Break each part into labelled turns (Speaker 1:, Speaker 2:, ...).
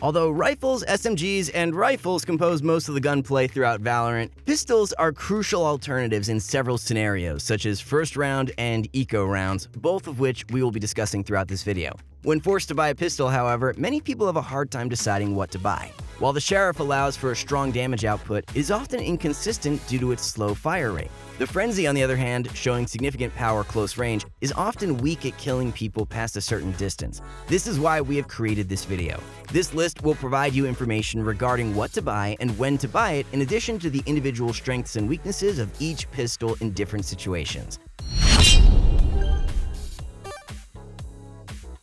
Speaker 1: Although rifles, SMGs, and rifles compose most of the gunplay throughout Valorant, pistols are crucial alternatives in several scenarios, such as first round and eco rounds, both of which we will be discussing throughout this video. When forced to buy a pistol, however, many people have a hard time deciding what to buy. While the Sheriff allows for a strong damage output, it is often inconsistent due to its slow fire rate. The Frenzy, on the other hand, showing significant power close range, is often weak at killing people past a certain distance. This is why we have created this video. This list will provide you information regarding what to buy and when to buy it, in addition to the individual strengths and weaknesses of each pistol in different situations.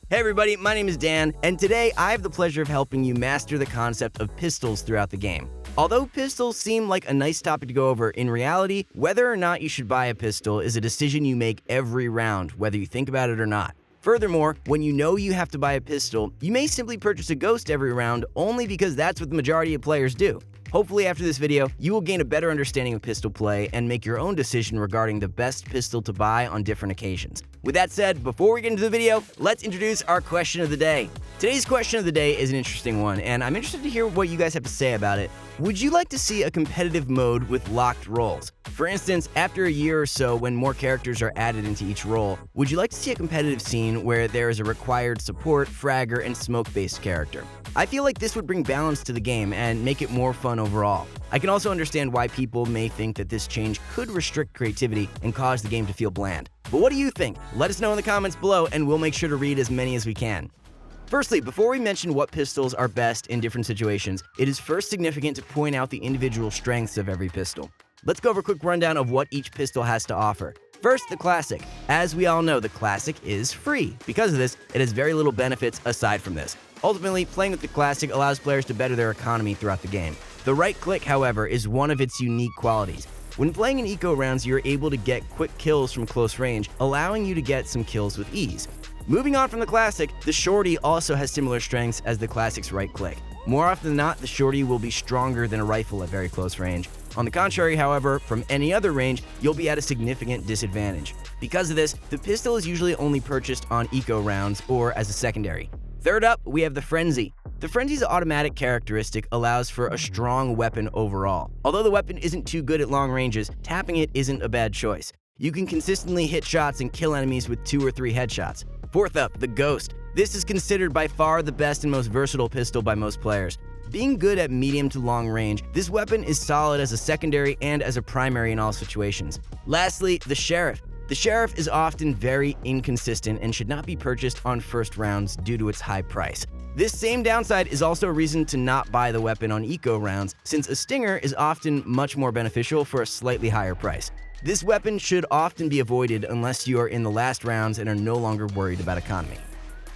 Speaker 1: Hey everybody, my name is Dan, and today I have the pleasure of helping you master the concept of pistols throughout the game. Although pistols seem like a nice topic to go over, in reality, whether or not you should buy a pistol is a decision you make every round, whether you think about it or not. Furthermore, when you know you have to buy a pistol, you may simply purchase a ghost every round only because that's what the majority of players do. Hopefully after this video, you will gain a better understanding of pistol play and make your own decision regarding the best pistol to buy on different occasions. With that said, before we get into the video, let's introduce our question of the day. Today's question of the day is an interesting one, and I'm interested to hear what you guys have to say about it. Would you like to see a competitive mode with locked roles? For instance, after a year or so when more characters are added into each role, would you like to see a competitive scene where there is a required support, fragger, and smoke-based character? I feel like this would bring balance to the game and make it more fun overall. I can also understand why people may think that this change could restrict creativity and cause the game to feel bland. But what do you think? Let us know in the comments below and we'll make sure to read as many as we can. Firstly, before we mention what pistols are best in different situations, it is first significant to point out the individual strengths of every pistol. Let's go over a quick rundown of what each pistol has to offer. First, the Classic. As we all know, the Classic is free. Because of this, it has very little benefits aside from this. Ultimately, playing with the Classic allows players to better their economy throughout the game. The right click, however, is one of its unique qualities. When playing in eco rounds, you're able to get quick kills from close range, allowing you to get some kills with ease. Moving on from the Classic, the Shorty also has similar strengths as the Classic's right click. More often than not, the Shorty will be stronger than a rifle at very close range. On the contrary, however, from any other range, you'll be at a significant disadvantage. Because of this, the pistol is usually only purchased on eco rounds or as a secondary. Third up, we have the Frenzy. The Frenzy's automatic characteristic allows for a strong weapon overall. Although the weapon isn't too good at long ranges, tapping it isn't a bad choice. You can consistently hit shots and kill enemies with 2 or 3 headshots. Fourth up, the Ghost. This is considered by far the best and most versatile pistol by most players. Being good at medium to long range, this weapon is solid as a secondary and as a primary in all situations. Lastly, the Sheriff. The Sheriff is often very inconsistent and should not be purchased on first rounds due to its high price. This same downside is also a reason to not buy the weapon on eco rounds, since a Stinger is often much more beneficial for a slightly higher price. This weapon should often be avoided unless you are in the last rounds and are no longer worried about economy.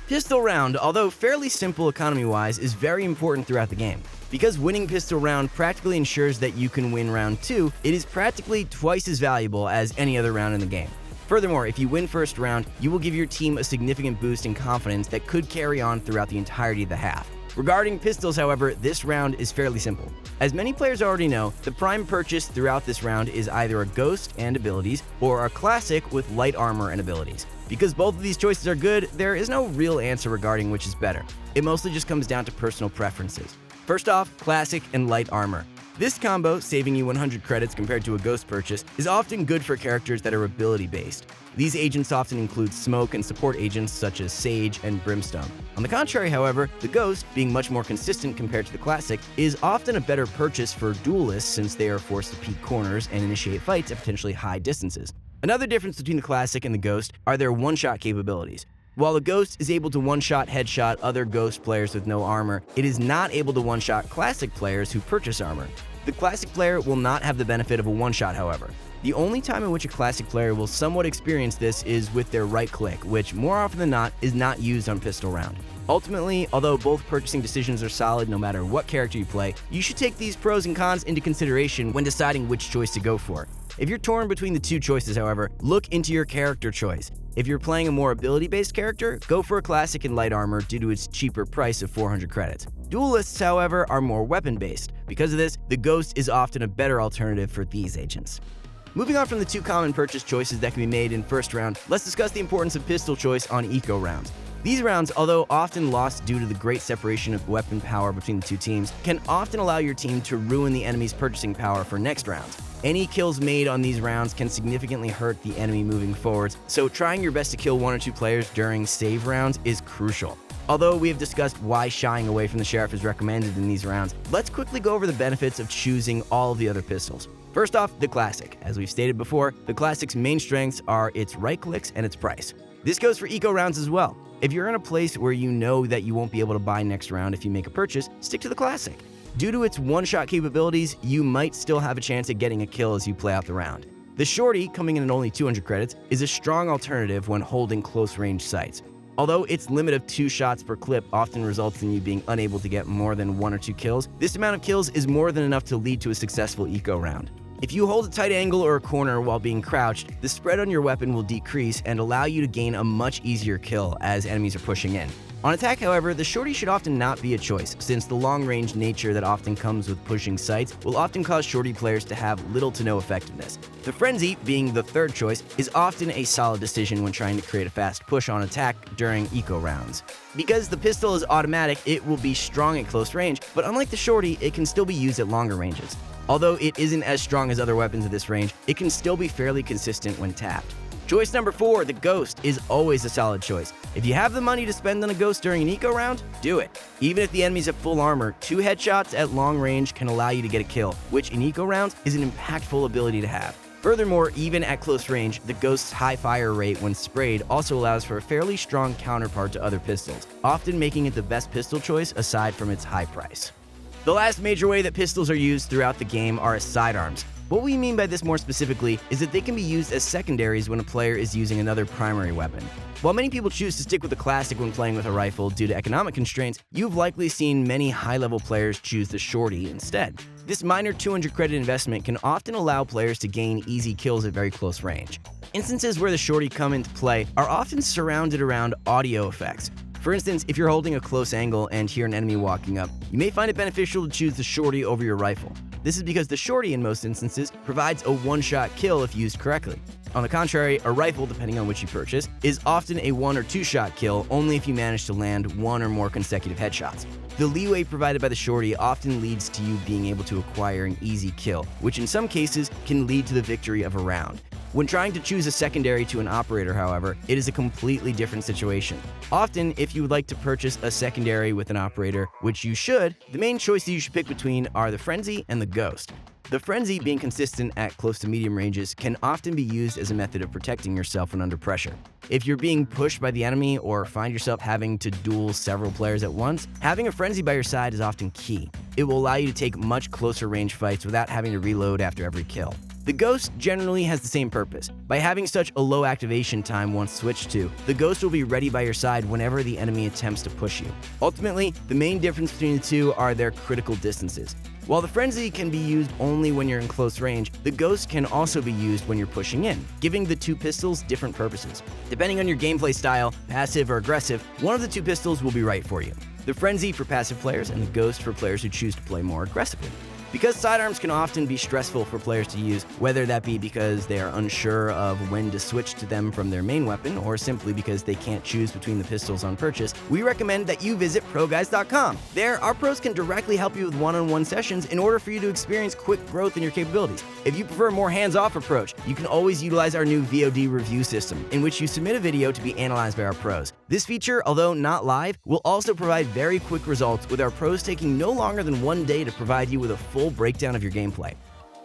Speaker 1: Pistol round, although fairly simple economy-wise, is very important throughout the game. Because winning pistol round practically ensures that you can win round 2, it is practically twice as valuable as any other round in the game. Furthermore, if you win first round, you will give your team a significant boost in confidence that could carry on throughout the entirety of the half. Regarding pistols, however, this round is fairly simple. As many players already know, the prime purchase throughout this round is either a Ghost and abilities, or a Classic with light armor and abilities. Because both of these choices are good, there is no real answer regarding which is better. It mostly just comes down to personal preferences. First off, Classic and light armor. This combo, saving you 100 credits compared to a Ghost purchase, is often good for characters that are ability-based. These agents often include smoke and support agents such as Sage and Brimstone. On the contrary, however, the Ghost, being much more consistent compared to the Classic, is often a better purchase for duelists since they are forced to peek corners and initiate fights at potentially high distances. Another difference between the Classic and the Ghost are their one-shot capabilities. While the Ghost is able to one-shot headshot other Ghost players with no armor, it is not able to one-shot Classic players who purchase armor. The Classic player will not have the benefit of a one-shot, however. The only time in which a Classic player will somewhat experience this is with their right click, which more often than not is not used on pistol round. Ultimately, although both purchasing decisions are solid no matter what character you play, you should take these pros and cons into consideration when deciding which choice to go for. If you're torn between the two choices, however, look into your character choice. If you're playing a more ability-based character, go for a Classic and light armor due to its cheaper price of 400 credits. Duelists, however, are more weapon-based. Because of this, the Ghost is often a better alternative for these agents. Moving on from the two common purchase choices that can be made in first round, let's discuss the importance of pistol choice on eco rounds. These rounds, although often lost due to the great separation of weapon power between the two teams, can often allow your team to ruin the enemy's purchasing power for next rounds. Any kills made on these rounds can significantly hurt the enemy moving forwards, so trying your best to kill 1 or 2 players during save rounds is crucial. Although we have discussed why shying away from the Sheriff is recommended in these rounds, let's quickly go over the benefits of choosing all of the other pistols. First off, the Classic. As we've stated before, the Classic's main strengths are its right clicks and its price. This goes for eco rounds as well. If you're in a place where you know that you won't be able to buy next round if you make a purchase, stick to the Classic. Due to its one-shot capabilities, you might still have a chance at getting a kill as you play out the round. The Shorty, coming in at only 200 credits, is a strong alternative when holding close-range sights. Although its limit of 2 shots per clip often results in you being unable to get more than 1 or 2 kills, this amount of kills is more than enough to lead to a successful eco round. If you hold a tight angle or a corner while being crouched, the spread on your weapon will decrease and allow you to gain a much easier kill as enemies are pushing in. On attack, however, the Shorty should often not be a choice, since the long-range nature that often comes with pushing sights will often cause Shorty players to have little to no effectiveness. The Frenzy, being the third choice, is often a solid decision when trying to create a fast push on attack during eco rounds. Because the pistol is automatic, it will be strong at close range, but unlike the Shorty, it can still be used at longer ranges. Although it isn't as strong as other weapons at this range, it can still be fairly consistent when tapped. Choice number 4, the Ghost, is always a solid choice. If you have the money to spend on a Ghost during an eco round, do it. Even if the enemies have full armor, 2 headshots at long range can allow you to get a kill, which in eco rounds is an impactful ability to have. Furthermore, even at close range, the Ghost's high fire rate when sprayed also allows for a fairly strong counterpart to other pistols, often making it the best pistol choice aside from its high price. The last major way that pistols are used throughout the game are as sidearms. What we mean by this more specifically is that they can be used as secondaries when a player is using another primary weapon. While many people choose to stick with the Classic when playing with a rifle due to economic constraints, you've likely seen many high-level players choose the Shorty instead. This minor 200 credit investment can often allow players to gain easy kills at very close range. Instances where the Shorty come into play are often surrounded around audio effects. For instance, if you're holding a close angle and hear an enemy walking up, you may find it beneficial to choose the Shorty over your rifle. This is because the Shorty, in most instances, provides a one-shot kill if used correctly. On the contrary, a rifle, depending on which you purchase, is often a 1 or 2 shot kill only if you manage to land 1 or more consecutive headshots. The leeway provided by the Shorty often leads to you being able to acquire an easy kill, which in some cases can lead to the victory of a round. When trying to choose a secondary to an operator, however, it is a completely different situation. Often, if you would like to purchase a secondary with an operator, which you should, the main choices you should pick between are the Frenzy and the Ghost. The Frenzy, being consistent at close to medium ranges, can often be used as a method of protecting yourself when under pressure. If you're being pushed by the enemy or find yourself having to duel several players at once, having a Frenzy by your side is often key. It will allow you to take much closer range fights without having to reload after every kill. The Ghost generally has the same purpose. By having such a low activation time once switched to, the Ghost will be ready by your side whenever the enemy attempts to push you. Ultimately, the main difference between the two are their critical distances. While the Frenzy can be used only when you're in close range, the Ghost can also be used when you're pushing in, giving the two pistols different purposes. Depending on your gameplay style, passive or aggressive, one of the two pistols will be right for you. The Frenzy for passive players and the Ghost for players who choose to play more aggressively. Because sidearms can often be stressful for players to use, whether that be because they are unsure of when to switch to them from their main weapon or simply because they can't choose between the pistols on purchase, we recommend that you visit ProGuides.com. There, our pros can directly help you with one-on-one sessions in order for you to experience quick growth in your capabilities. If you prefer a more hands-off approach, you can always utilize our new VOD review system, in which you submit a video to be analyzed by our pros. This feature, although not live, will also provide very quick results, with our pros taking no longer than 1 day to provide you with a full breakdown of your gameplay.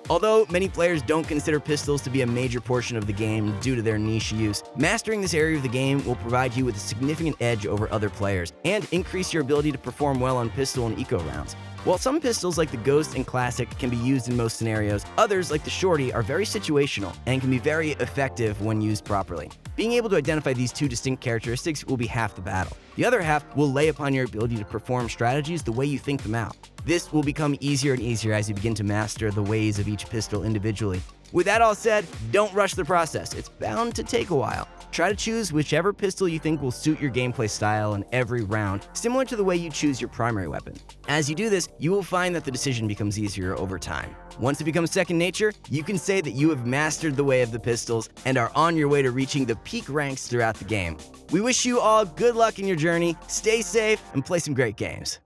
Speaker 1: Although many players don't consider pistols to be a major portion of the game due to their niche use, mastering this area of the game will provide you with a significant edge over other players and increase your ability to perform well on pistol and eco rounds. While some pistols like the Ghost and Classic can be used in most scenarios, others like the Shorty are very situational and can be very effective when used properly. Being able to identify these two distinct characteristics will be half the battle. The other half will lay upon your ability to perform strategies the way you think them out. This will become easier and easier as you begin to master the ways of each pistol individually. With that all said, don't rush the process. It's bound to take a while. Try to choose whichever pistol you think will suit your gameplay style in every round, similar to the way you choose your primary weapon. As you do this, you will find that the decision becomes easier over time. Once it becomes second nature, you can say that you have mastered the way of the pistols and are on your way to reaching the peak ranks throughout the game. We wish you all good luck in your journey, stay safe, and play some great games.